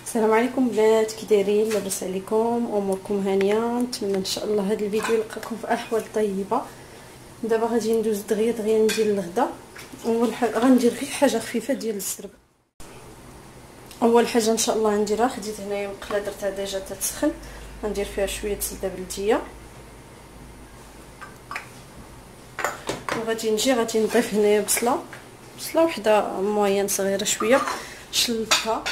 السلام عليكم بنات، كي دايرين؟ لاباس عليكم؟ اموركم هانيه؟ نتمنى ان شاء الله هذا الفيديو يلقاكم في احوال طيبه. دابا غادي ندوز دغيا ندير الغدا. اول حاجه غندير غير حاجه خفيفه ديال الزرب. اول حاجه ان شاء الله نديرها، خديت هنايا مقله درتها ديجا تتسخن، غندير فيها شويه زبده بلديه، وغادي نضيف هنايا بصله وحده موين صغيره شويه، شلتها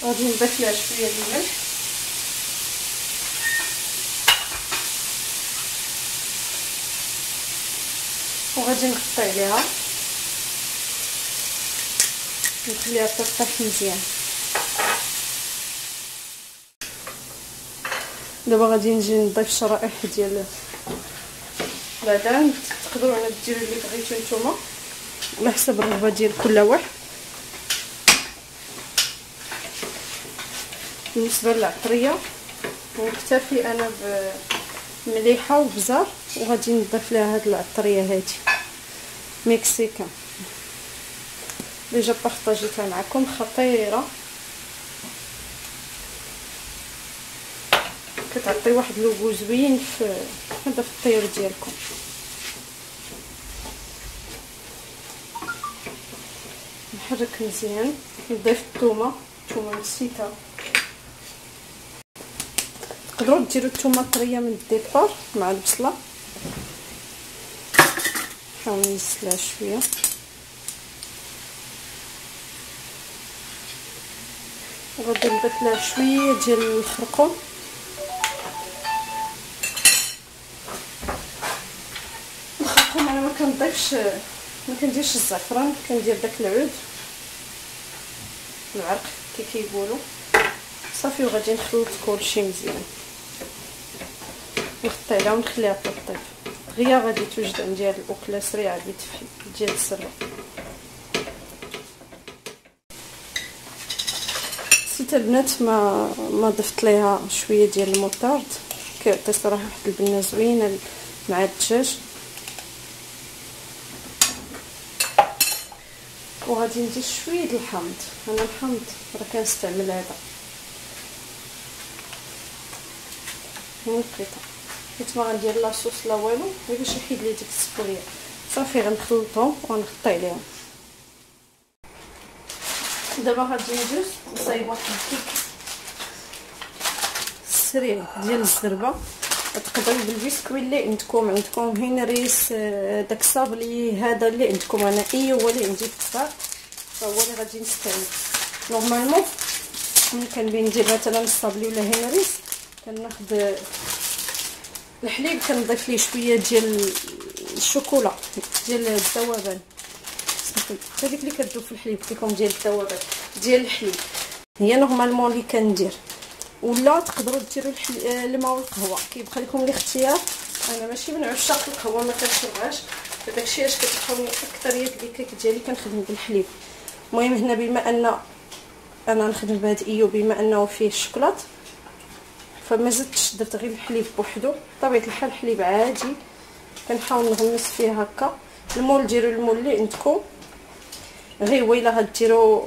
غادي نضيف لها شويه ديال الملح وغادي نغطي عليها نخليها ترتاح مزيان. دابا غادي نجي نضيف شرائح ديال العدن، تقدروا ديروا اللي بغيتو نتوما على حسب الرغبه ديال كل واحد. بالنسبه للعطريه نكتفي انا بمليحه وبزار، وغادي نضيف لها هاد العطريه هادي مكسيكان ديجا بارطاجيتها معكم، خطيره كتعطي واحد لوغو زوين في هذا في الطيور ديالكم. نحرك مزيان، نضيف الثومه نسيتها. تقدروا ديروا الثومه طريه من الديبار مع البصله. نحاول نزلها شويه، وغادي نضيف لها شويه ديال الخرقوم انا ما كنديرش الزعفران، كندير داك العود العرق كي كيقولوا صافي. وغادي نخلط كلشي مزيان، نغطي عليها ونخليها تطيب دغيا. غادي توجد عندي هاد الاكله سريعه ديال السره. نسيت البنات ما ضفت ليها شويه ديال الموطارد، كيعطي صراحه واحد البنه زوينه مع الدجاج. وغادي ندير شويه د الحامض، انا الحامض راه كنستعمل هذا نقيته حيت ما غندير لا صوص لا والو، غير باش يحيد لي ديك السكريه. صافي غنخلطهم ونغطي عليهم. دابا غادي ندوز نصايب واحد الكيك سريع ديال الزربه. تقدروا بالبسكوي اللي عندكم هينريس، داك الصابلي هذا اللي عندكم، انا هو اللي عندي في الدار فهو اللي غادي نستعمل. نورمالمون ملي كنبغي ندير مثلا الصابلي ولا هينريس كناخذ الحليب كنضيف ليه شويه ديال الشوكولا ديال الذوبان، صافي هذيك اللي كتذوب في الحليب فيكم ديال الذوبان ديال الحليب هي نورمالمون اللي كندير. ولا تقدروا ديروا الماء والقهوه، كيبقى لكم الاختيار. انا ماشي من عشاق القهوه، ما كنشربهاش، داكشي علاش كتلقاوني اكثريه الكيك ديالي كنخدم بالحليب. المهم هنا بما ان انا نخدم بهذا ايو بما انه فيه الشوكولات فما زدتش، درت غير الحليب بوحدو. بطبيعه الحال الحليب عادي كنحاول نغمس فيه هكا. المول ديروا المول اللي عندكم، غير ويلا غديروا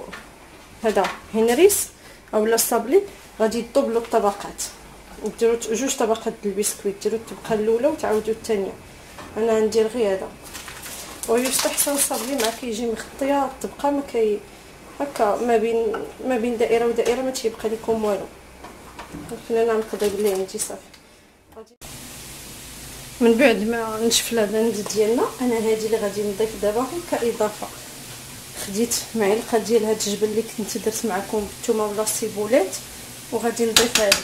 هذا هنريس اولا الصابلي غادي تدبلوا الطبقات وديروا جوج طبقات ديال البسكويت، ديروا الطبقه الاولى وتعاودوا الثانيه. انا ندير غير هذا، ويستحسن الصابلي مع كيجي مخطيه الطبقه ما كي هكا ما بين دائره ودائره ما تيبقى لكم والو. انا نقضي باللي عندي صافي. من بعد ما نشف لافاند ديالنا، انا هذه اللي غادي نضيف دابا كاضافه. خديت معلقه ديال هاد الجبن اللي كنت درت معكم بالثومه ولا السيبولات، وغادي نضيف هذا.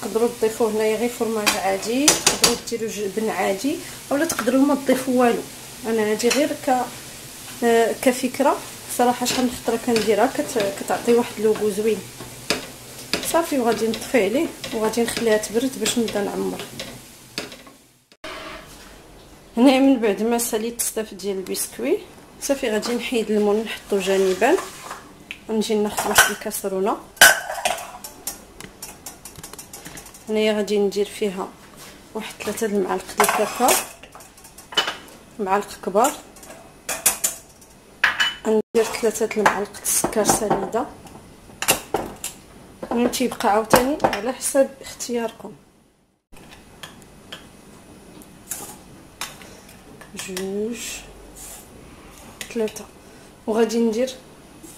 تقدروا تضيفوه هنايا غير فرماج عادي، تقدروا ديروا جبن عادي، اولا تقدروا ما تضيفوا والو. انا هذه غير كفكره صراحه، شحال من خطره كنديرها كتعطي واحد لوغو زوين صافي. وغادي نطفي عليه وغادي نخليها تبرد باش نبدا نعمر. هنا من بعد ما ساليت الصف ديال البسكوي صافي غادي نحيد المول نحطو جانبا، ونجي ناخذ واحد الكاسرونه. هنايا غادي ندير فيها واحد 3 المعالق ديال الكاكاو، معالق كبار. ندير 3 المعالق السكر سنيده. المهم تيبقى عاوتاني على حسب اختياركم. 2 3. وغادي ندير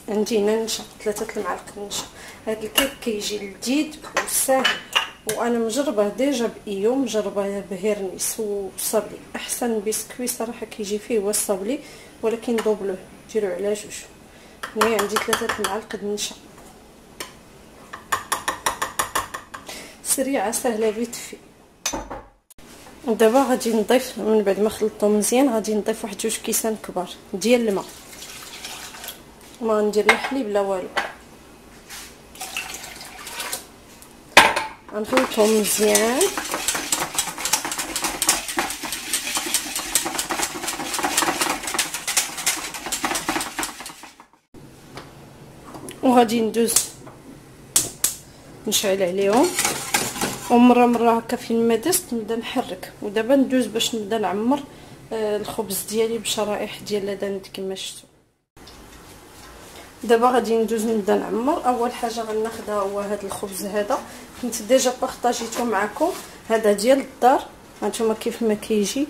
عندي هنا النشا، 3 المعالق النشا. هذا الكيك كيجي لذيذ وساهل، وانا مجربه ديجا بايو، مجربه بهيرنيس وصابلي. احسن بسكوي صراحه كيجي فيه هو الصابلي، ولكن دوبلوه ديروا على 2. هنا عندي 3 المعالق النشا، سريعه سهله فيت في. دابا غادي نضيف من بعد ما خلطته مزيان، غادي نضيف واحد 2 كيسان كبار ديال الماء. ما ندير لا حليب لا والو، غنخلطهم مزيان. وغادي ندوز نشعل عليهم، ومره هكا فين ما دزت نبدا نحرك. ودابا ندوز باش نبدا نعمر الخبز ديالي بشرائح ديال لادانت كما شفتوا. دابا غادي ندوز نبدا نعمر. اول حاجه غناخدها هو هذا الخبز. هذا كنت ديجا بارطاجيته معكم، هذا ديال الدار. هانتوما كيف ما كيجي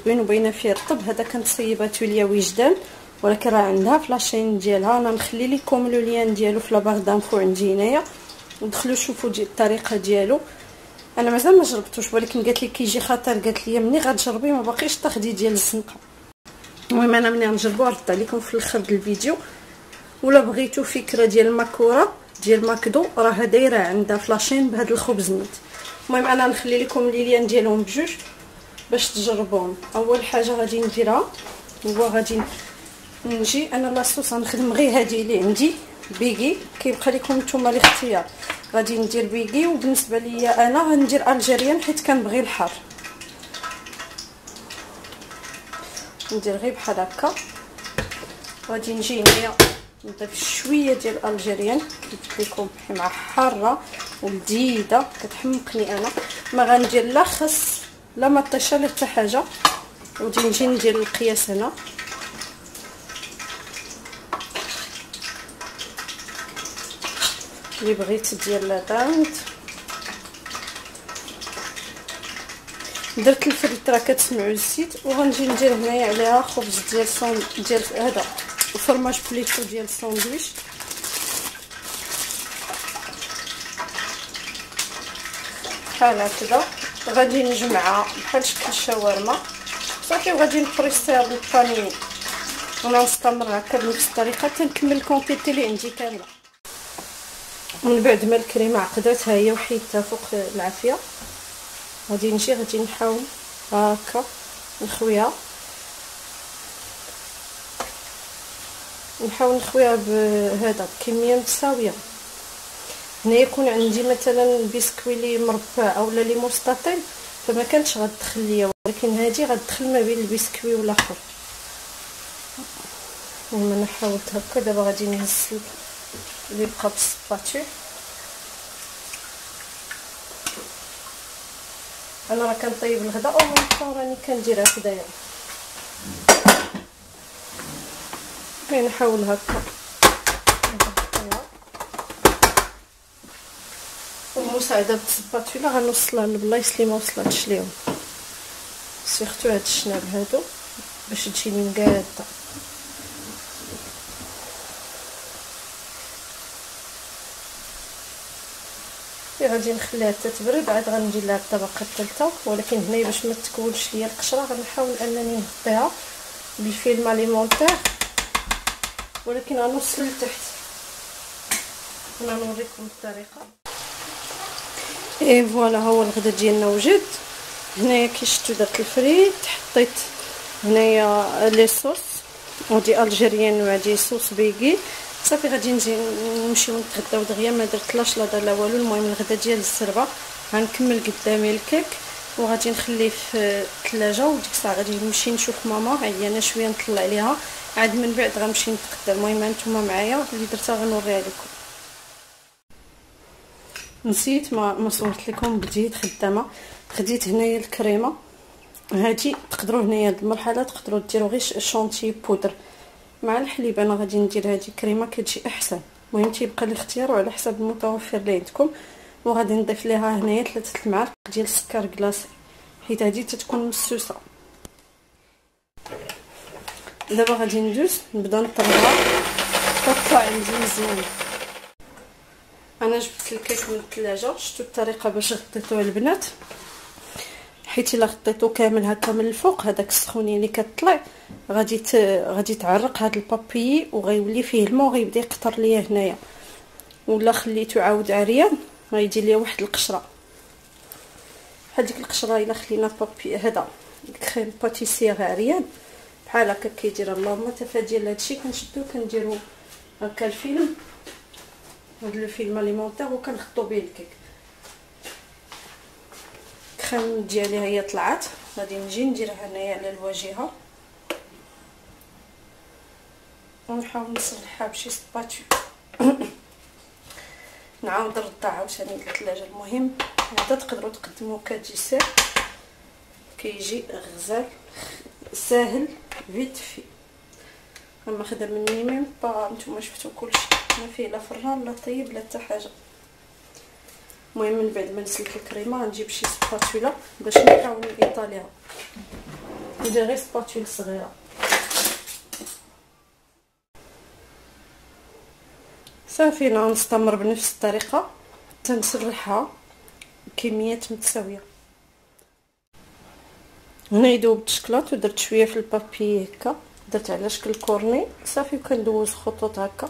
زوين وباينه فيه رطب. هذا كانت صيباتو ليا وجدان، ولكن راه عندها في لاشين ديالها. انا نخلي لكم لو لين ديالو في لاباغ دانفو عندي هنايا، ودخلوا شوفوا الطريقه ديالو. انا مازال ما جربتوش، ولكن قالت لي كيجي خطر. قالت لي ملي غتجربي ما باقيش تاخدي ديال الزنقه. المهم انا ملي غنجربو نرد عليكم في الاخر ديال الفيديو. ولا بغيتو فكره ديال الماكوره ديال ماكدو، راه دايره عندها فلاشين بهذا الخبز نيت. المهم انا نخلي لكم ليليان ديالهم بجوج باش تجربوهم. اول حاجه غادي نديرها هو غادي نجي انا لاصوص غنخدم غير هذه اللي عندي بيغي. كيبقى لكم نتوما الاختيار. غادي ندير بيغي، وبالنسبه ليا انا غندير الجيريان حيت كنبغي الحار. ندير غير بحال هكا. غادي نجي هنايا نضيف شويه ديال الجيريان كيف لكم مع حاره ولذيذه كتحمقني. انا ما غندير لا خس لا مطيشه لا حتى حاجه. غادي نجي ندير القياس هنا. اللي بغيت ديال لادانت. درت الفريت راه كتسمعوا الزيت. وغنجي ندير هنايا عليها خبز ديال هذا فرماج بليتو ديال الساندويتش. بحال هكذا غادي نجمعها بحال شكل الشاورما صافي. وغادي نبريسيها بالباني ونستمر هكا بنفس الطريقه تنكمل الكونتيتي اللي عندي كامله. من بعد ما الكريمه عقدات ها هي وحيدتها فوق العافيه، غادي نحاول هكا نخويها بهذا بكميه متساويه. هنا يكون عندي مثلا بسكوي لي مربع اولا لي مستطيل فما كانتش غتدخل ليا، ولكن هذه غتدخل ما بين البسكوي والاخر. المهم انا حاولت هكا. دابا غادي نهز اللي بقى بالسباتول. انا راه كنطيب الغداء راني كندير هكذايا. نحاول هكا. والمساعده بالسباتولا غنوصلها للبلايص اللي ما وصلتش ليهم، سيرتو هاد الشناب هادو باش تجيني مقاده. غادي نخليها حتى تبرد، عاد غندير لها الطبقه الثالثه. ولكن هنايا باش ما تكونش ليا القشره غنحاول انني نغطيها بالفيلم اليمونتير، ولكن غنوصل لتحت. انا نوريكم الطريقه. اي فوالا ها هو الغدا ديالنا وجد. هنايا كي شفتوا درت الفريت، حطيت هنايا لي صوص ودي الجيريان وعندي صوص بيغي صافي. غادي نمشيو نتغداو دغيا. ما درت لا لا والو. المهم الغدا ديال الزربه غنكمل قدامي الكيك وغادي نخليه في الثلاجه، وديك الساعه غادي نمشي نشوف ماما عيانه شويه نطلع عليها، عاد من بعد غنمشي نتغدى. المهم نتوما معايا اللي درتها غنوريها لكم. نسيت ما صورت لكم. بديت خدامه خديت هنايا الكريمه هادي، تقدروا هنايا هاد المرحله تقدروا ديروا غير شونتي بودر مع الحليب. انا غادي ندير هادي كريمه كتجي احسن. المهم تيبقى الاختيار على حسب المتوفر اللي عندكم. وغادي نضيف ليها هنايا 3 المعالق ديال السكر كلاصي حيت هادي تتكون مسوسه. دابا غادي ندوز نبدا نطلعها تطلع عندي مزيان. انا جبت الكيك من الثلاجه، شفتوا الطريقه باش غطيتوه البنات، حيت الا غطيتو كامل هكا من الفوق هذاك السخونيه اللي كتطلع غادي تعرق هذا البابي وغيولي فيه الماء وغيبدا يقطر ليا هنايا. ولا خليتو عاود عريان غيدير ليا واحد القشره بحال ديك القشره الا خلينا بابي هذا كريم باتيسير عريان بحال هكا كيدير. اللهم تفا ديال هادشي كنشدو كنديرو هكا الفيلم، هاد الفيلم اليمونتير وكنخطو به الكيك. الكريم ديالي هي طلعت، غادي نجي نديرها هنايا على الواجهه ونحاول نصلحها بشي سباتو. نعاود نردها عاوتاني للثلاجه. المهم هذا تقدروا تقدموه كديسير، كيجي غزال ساهل فيت في. اما خدم مني ميم با، نتوما شفتوا كلشي ما فيه لا فران لا طيب لا حتى حاجه. المهم من بعد ما نسلك الكريمه غنجيب شي سباتولا باش نحاول نطاليها، ندير غير سباتولا صغيره. صافي نستمر بنفس الطريقه تنسرحها كميات متساويه. هنا يذوب الشكلاط ودرت شويه في البابي هكا، درت على شكل كورني صافي، وكندوز خطوط هكا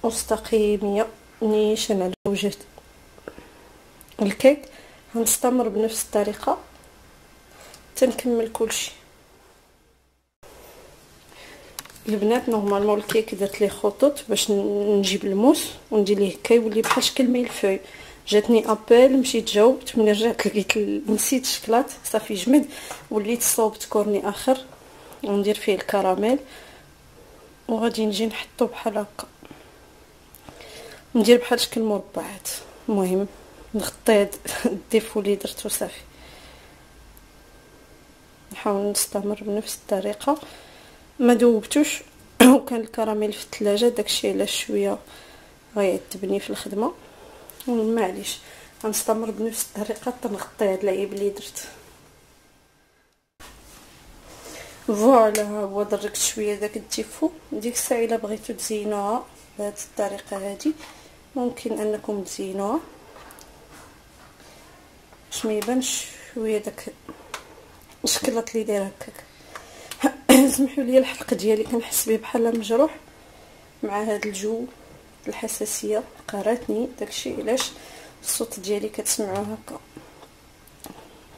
مستقيميه نيشان على وجه الكيك. غنستمر بنفس الطريقه تنكمل كلشي. البنات نورمالمون الكيك درت ليه خطوط باش نجيب الموس وندير ليه هكا يولي بحال شكل ميلفوي. جاتني ابل مشيت جاوبت، ملي رجعت لقيت نسيت الشكلاط صافي جمد، وليت صوبت كورني اخر وندير فيه الكراميل وغادي نجي نحطو بحال هكا، ندير بحال شكل مربعات. المهم نغطي الديفو اللي درتو صافي. نحاول نستمر بنفس الطريقه. ما ذوبتوش وكان الكراميل في الثلاجه، داكشي علاش شويه غيعذبني في الخدمه. ومعليش غنستمر بنفس الطريقه تنغطي هاد العيب اللي درت. فوالا هو دركت شويه داك الديفو. ديك الساعه الا بغيتو تزينوها بهاد الطريقه هادي ممكن انكم تزينوها باش ما يبانش شويه داك الشكلاط اللي داير هكاك. سمحوا لي الحلق ديالي كنحس به بحال مجروح مع هاد الجو الحساسيه قراتني، داكشي علاش الصوت ديالي كتسمعوه هكا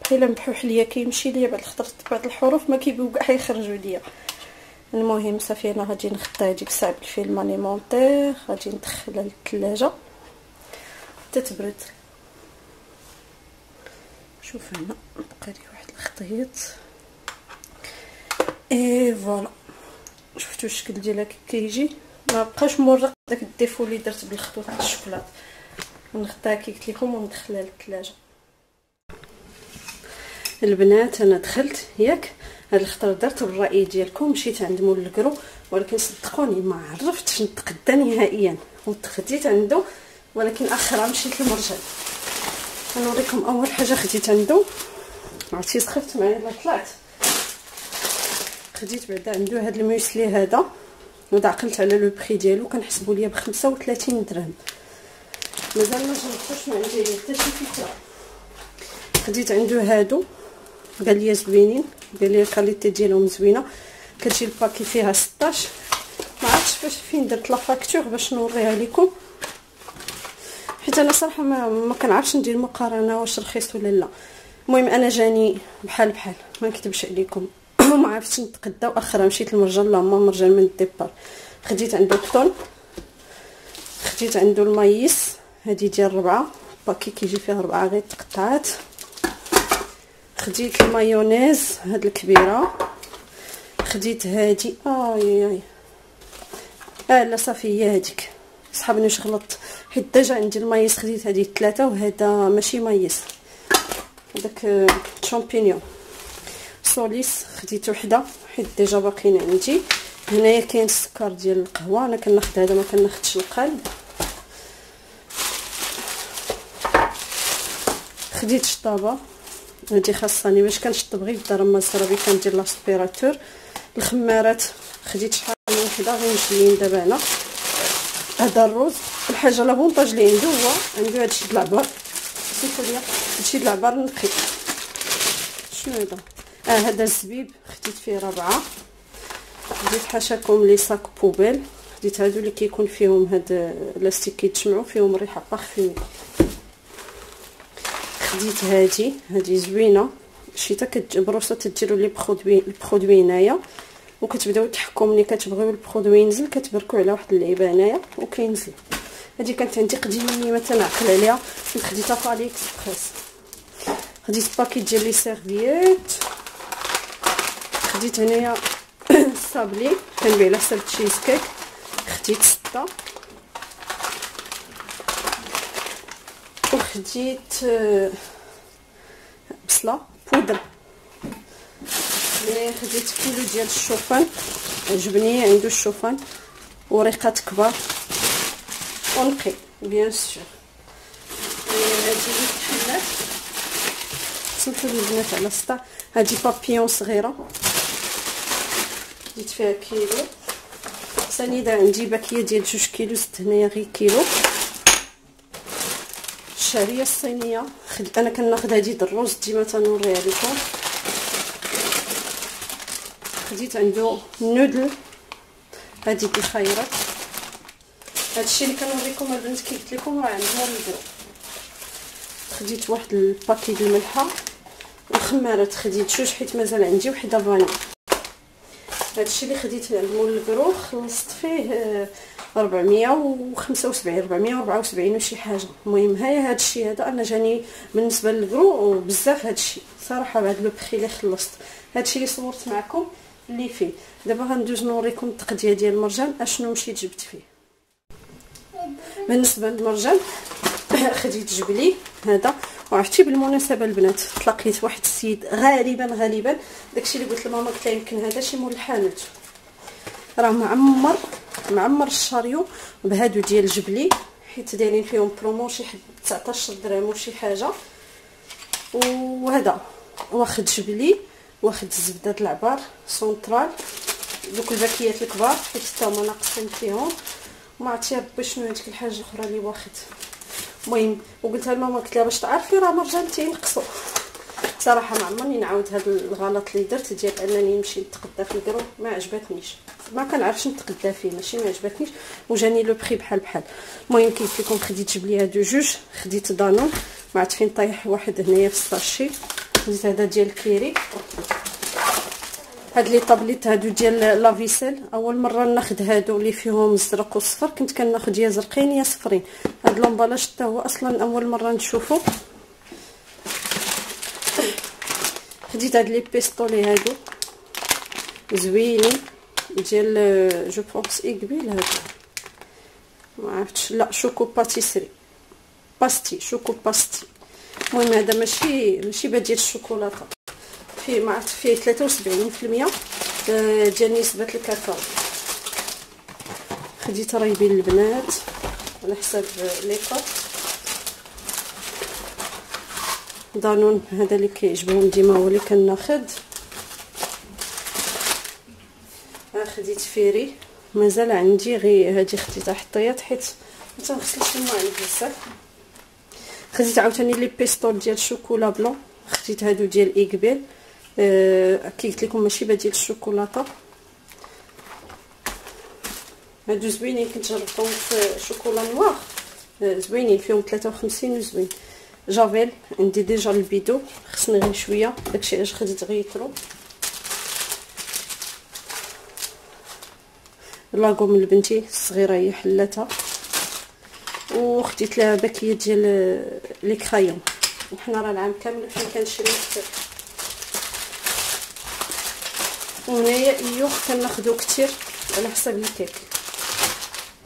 بحال مبحوح ليا كيمشي ليا. بعد خطرت بعض الحروف ما كيبغيو كاع يخرجوا ليا. المهم صافي انا غادي نغطيها ديك الساعه بالفيلم اليمونتير، غادي ندخلها للثلاجه تتبرد. شوف هنا بقى لي واحد الخطيط اي فوالا. شفتوا الشكل ديالها كيجي، ما بقاش مرق داك الديفو اللي درت بالخطوط د الشوكولاط. نغطيها كي قلت لكم وندخلها للثلاجه. البنات انا دخلت ياك هاد الخطر درت بالراي ديالكم، مشيت عند مول الكرو ولكن صدقوني ما عرفتش نتقدى نهائيا، وتخديت عنده ولكن اخرها مشيت للمرجان. غنوريكم اول حاجه خديت عنده، عرفتي سخفت معايا لا طلعت. خديت بعدا عنده هاد الموسلي هذا، وعقلت على لو بري ديالو كنحسبو ليا ب 35 درهم. مازال ما جربتوش، ما عندي حتى شي فكره. خديت عنده هادو قال لي زوينين، قال لي الكاليتي ديالهم زوينه، كتجي الباكي فيها 16. ما عرفتش فين درت لا فاكتور باش نوريها لكم، حيت انا صراحه ما كنعرفش ندير مقارنه واش رخيص ولا لا. المهم انا جاني بحال ما نكذبش عليكم ما عرفتش نتقدى واخرها مشيت للمرجان. اللهم مرجان من الديبار. خديت عنده الطون، خديت عنده المايس هذه ديال 4 باكي كيجي فيه 4 غير تقطعات. خديت المايونيز هاد الكبيره، خديت هادي لا صافي هي هذيك صحابني واش غلطت، حيت ديجا عندي المايس خديت هذه 3 وهذا ماشي مايس. داك الشامبينيون سوليس خديت وحده حيت ديجا باقيين عندي. هنايا كاين السكر ديال القهوه، انا كناخذ هذا ما كناخذش القلب. خديت شطابه هادي خاصني باش كنشطب غير بالدار المزربي كندير لاسبيراتور. الخمارات خديت شحال من وحده غنجلين دابا هنا. هذا الروز الحاجه لافونطاج اللي عنده هو عنده هادشي د العبار، سيفو ليا هادشي د العبار نقي. شنو هذا؟ هذا الزبيب خديت فيه 4. خديت حاشاكم لي صاك بوبيل، خديت هادو اللي كيكون فيهم هاد لاستيك كيتجمعوا فيهم الريحه بارفيمي. خديت هادي زوينه الشتا بروسه تديروا لي البرودوي هنايا وكتبداو تحكوا ملي كتبغيو البرودوي ينزل كتبركوا على واحد اللعيبه هنايا وكينزل. هادي كانت عندي قديمه ما تنعقل عليها، كنت خديتها في علي اكسبريس. خديت باكيت ديال لي سيرفييت. خديت هنايا الصابلي كنبيع على حساب تشيز كيك، خديت 6. وخديت بصله بودر. خديت كيلو ديال الشوفان، عجبني عنده الشوفان وريقات كبار ونقي بيان سور. هادي اللي تحلات سمحوا لي البنات على السطح. هادي بابيون صغيره خديت فيها كيلو. سنيده عندي باكيه ديال 2 كيلو، زدت هنايا غير كيلو. الشعريه الصينيه انا كناخذ هادي د الروز ديما تنوريها لكم. خديت عنده نودل هادي بالخيرات. هادشي اللي كنوريكم البنات كي قلت لكم راه عندهم البرو. خديت واحد الباكي د الملحه. الخمارات خديت 2 حيت مازال عندي وحده فاني. هادشي اللي خديت عند مول البرو خلصت فيه 475 474 وشي حاجه. المهم هيا هادشي هذا انا جاني بالنسبه للبرو بزاف هادشي صراحه بعد لو بخي اللي خلصت. هادشي اللي صورت معكم اللي فيه. دابا غندوز نوريكم التقديه ديال المرجان اشنو مشيت جبت فيه. بالنسبه للمرجان خديت جبلي هذا. وعرفتي بالمناسبه البنات تلاقيت واحد السيد غالبا داكشي اللي قلت لماما قلت لها يمكن هذا شي مول الحانوت راه معمر الشاريو بهادو ديال الجبلي حيت دايرين فيهم برومو شي 19 درهم وشي حاجه. وهذا واخد جبلي واخد الزبده د العبار سونطرال دوك الباكيات الكبار حيت حتى هما ناقصين فيهم. ما عرفتي ربي شنو هذيك الحاجه الاخرى اللي واخد. المهم وقلتها لماما قلت لها باش تعرفي راه مرجان تينقصوا. صراحه ما عمرني نعاود هذا الغلط اللي درت ديال انني نمشي نتقدى في الكرو، ما عجبتنيش، ما كنعرفش نتقدى فيه، ماشي ما عجبتنيش وجاني لو بري بحال. المهم كيف لكم خديت جبلي هادو 2. خديت دانون ما عرفت فين طايح واحد هنايا في الساشي. خديت هذا ديال كيري. هاد لي طابليت هادو ديال لافيسيل اول مره ناخذ هادو اللي فيهم الزرق والصفر، كنت كناخذ يا زرقين يا صفرين. هاد لومبالاج حتى هو اصلا اول مره نشوفو. خديت هاد لي بيستولي هادو زوينين ديال جو بونس ايغبيل هادو ما عرفتش، لا شوكو باتيسري باستي شوكو باستي. المهم هذا ماشي با ديال الشوكولاته، فيه ما عرفت فيه 73% ديال نسبه الكاكاو. خديت رايبين البنات على حساب ليكوت. دانون هذا اللي كيعجبهم ديما هو اللي كناخذ. خديت فيري مازال عندي غير هذه خديتها حطيات حيت ما تنغسلش الماء بزاف. خديت عاوتاني لي بيستول ديال الشوكولا بلون. خديت هادو ديال ايغبيل كي قلت لكم ماشي با ديال الشوكولاته. هادو زوينين كنت جربتهم في شوكولا نوار زوينين فيهم 53 وزوين. جافيل عندي ديجا البيدو خصني غير شويه داكشي علاش خديت غير يترو. لاكوم لبنتي الصغيره هي حلاتها. وخديت لها باكيه ديال لي كرايون وحنا راه العام كامل فين كنشري كتير. وهنايا ايو كناخذو كتير على حساب الكيك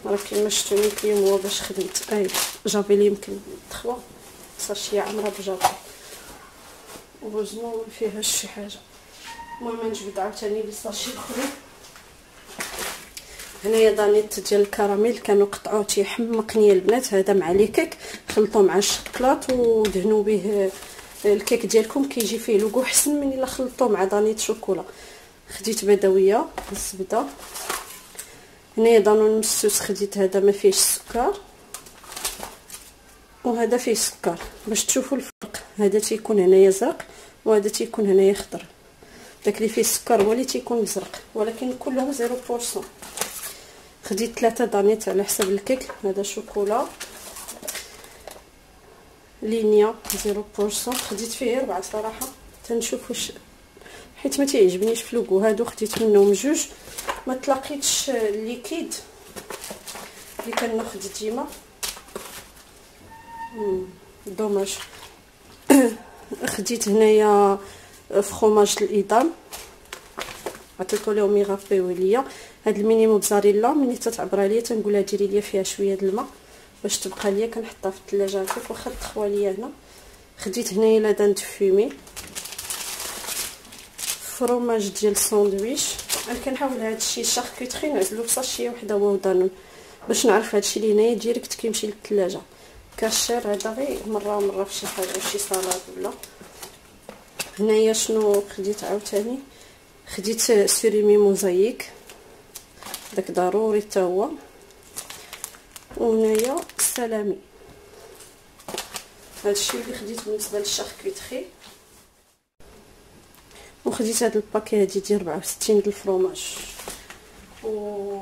راه كيما شفتوني اليوم هو باش خدمت. جافيل يمكن 3 ساشيه عامره بجافيل. وزنو ما فيهاش شي حاجه. المهم نجبد عاوتاني لي ساشي اخرين. هنايا دانيت ديال الكراميل كانوا قطعوه تيحمقني البنات. هذا مع لي كيك خلطوه مع الشكلاط ودهنوا به الكيك ديالكم، كيجي فيه لوغو حسن من الا خلطوه مع دانيت شوكولا. خديت بدويه الزبده. هنايا دانون مسوس خديت، هذا ما فيهش السكر وهذا فيه السكر باش تشوفوا الفرق. هذا تيكون هنايا زرق وهذا تيكون هنايا خضر. داك اللي فيه السكر هو اللي تيكون مزرق، ولكن كلهم 0%. خديت 3 دانيت على حسب الكيك. هذا شوكولا لينيا 0%. خديت فيه 4 صراحه تنشوف واش، حيت ما تيعجبنيش في لوغو. هادو خديت منهم 2. ما تلاقيتش الليكيد اللي كناخد ديما، دوماج. خديت هنايا فخوماج الإدام، عطيتو ليهم يغطيوه ليا. هاد الميني موتزاريلا ملي تتعبر عليا تنقولها ديري ليا فيها شويه د الماء باش تبقى ليا، كنحطها في الثلاجه هكاك واخا تخوى ليا هنا. خديت هنايا لا دان فومي، فروماج ديال الساندويتش. انا كنحاول هادشي شاركوتري نعزلو في ساشيه وحده هو ودانون باش نعرف هادشي اللي هنايا ديريكت كيمشي للثلاجه. كاشير هذا غير مره في شي حاجه شي صالاد ولا. هنايا شنو خديت عاوتاني؟ خديت سيريمي موزايك داك ضروري حتى هو. وهنايا السلامي. هادشي اللي خديت بالنسبه للشاركوتري. وخديت هاد الباكي هادي ديال 64 ديال الفرomاج و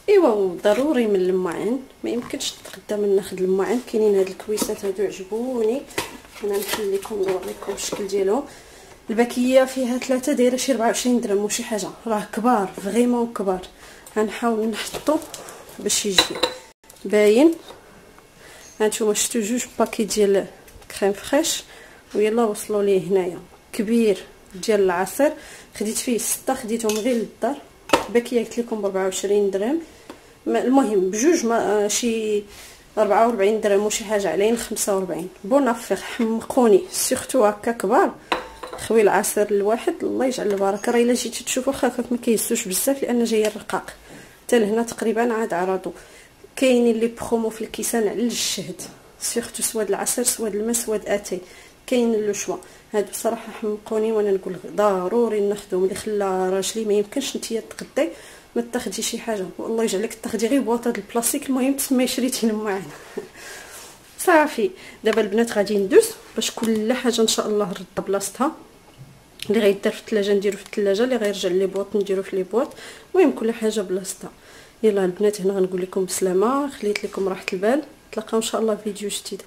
ايوا ضروري من المعن. ما يمكنش نتغدى من ناخذ المعن. كاينين هاد الكويسات هادو عجبوني، انا نحل لكم نوري لكم الشكل ديالهم. الباكيه فيها 3 دايره شي 24 درهم وشي حاجه، راه كبار فريمون كبار. غنحاول نحطو باش يجي باين. هانتوما شفتو 2 باكي ديال كريم فريش ويلا وصلوا ليه هنايا كبير ديال العصير. خديت فيه 6، خديتهم غير للدار. باكيه قلت لكم ب 24 درهم. المهم بجوج ما شي 44 درهم وشي حاجه عليهم 45. بونافيغ حمقوني سيرتو هكا كبار. خوي العصير الواحد الله يجعل البركه. راه الا جيتو تشوفوا هكاك ما كيهزوش بزاف لان جايه الرقاق. حتى لهنا تقريبا عاد عرضوا. كاينين لي برومو في الكيسان على الجهد، سيرتو سواد العصير سواد الماء سواد اتاي، كاين لو شوا. هادو بصراحه حمقوني وانا نقول ضروري ناخذهم. اللي خلى راجلي ما يمكنش نتيا تقدي ما تاخدي شي حاجه، والله يجعلك تاخدي غير بواطه د البلاستيك. المهم تسمي شريتي المعن. صافي دابا البنات غادي ندوز باش كل حاجه ان شاء الله رد بلاصتها. اللي غيدار في الثلاجه نديرو في الثلاجه، اللي غيرجع لي بواط نديرو في لي بواط. المهم كل حاجه بلاصتها. يلا البنات هنا غنقول لكم بسلامه، خليت لكم راحه البال. نتلاقاو ان شاء الله في فيديو جديد.